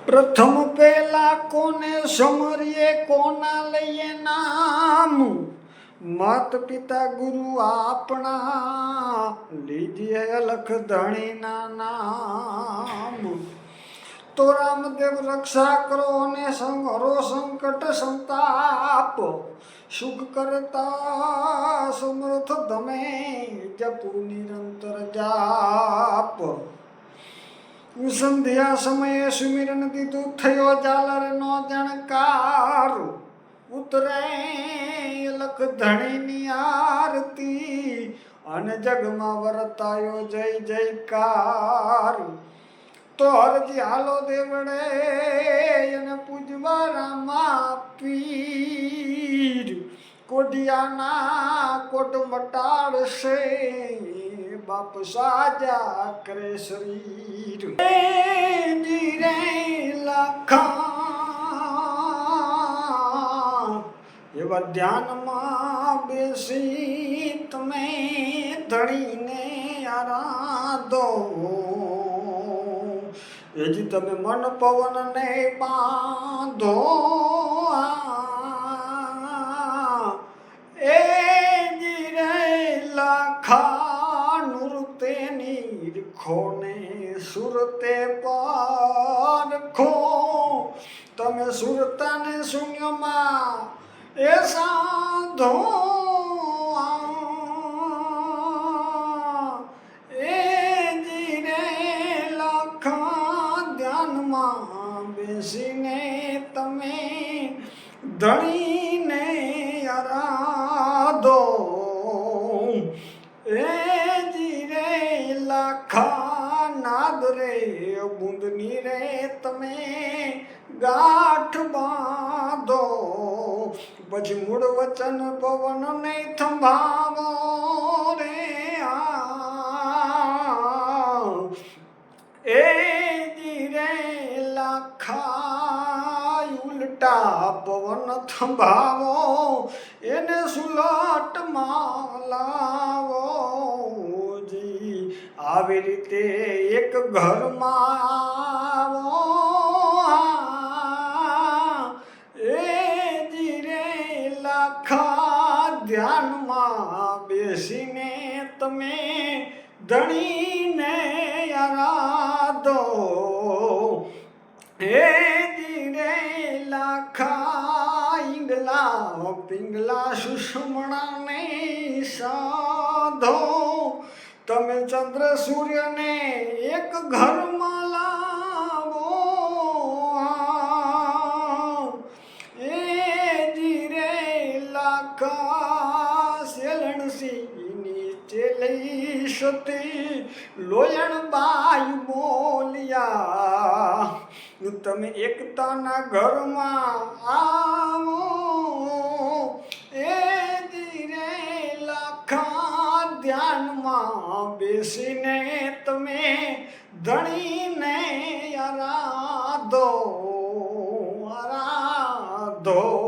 પ્રથમ પેલા કોને સમરીએ કોના લઈએ નામ માત પિતા ગુરુ આપણા લીજીએ અલખ ધણીના નામ તો રામદેવ રક્ષા કરો ને સંહરો સંકટ સંતાપ સુખ કરતા સમર્થ તમે જપુ નિરંતર જાપ સંધ્યા સમયે સુમિરન દીધું થયો ઝાલર નો જણકાર ઉતરે લખ ધણીની આરતી અને જગમાં વર્તાયો જય જયકાર તો હરજી હાલો દેવડે અને પૂજવા રામા પીર કોઢિયાના કોટ મટાડશે બાપ સાજા કરે શરીર જીરે લખા એવા ધ્યાનમાં બેસી તમે ધણીને આરાધો એજી તમે મન પવનને બાંધો એ જીરે લખા નૃતે નિરખોને સુરતે પારખો તમે સુરતાને શૂન્યમાં એ સાધો એ જીરે લખા ધ્યાનમાં બેસીને તમે ધણીને આરાધો એ જીરે લખા નાદ રે બુંદની રે તમે ગાંઠ બાંધો પછી મૂળ વચન પવન ને થંભાવો રે એ જીરે લખા ઉલટા પવન થંભાવો એને સુલટમાં લાવો જી આવી રીતે એક ઘરમાં આવો એ જીરે લખા ધ્યાનમાં બેસીને તમે ધણીને આરાધો હે જીરે લખા ઈંગલા પિંગલા સુષમણાને સાધો તમે ચંદ્ર સૂર્યને એક ઘરમાં લાવો એ જીરે લખા સેલણસી નીચે લઈ સતી લોયણ બાઈ બોલ્યા તમે એકતાના ઘરમાં આવો એ જીરે લખા ધ્યાનમાં બેસીને તમે ધણીને આરાધો આરાધો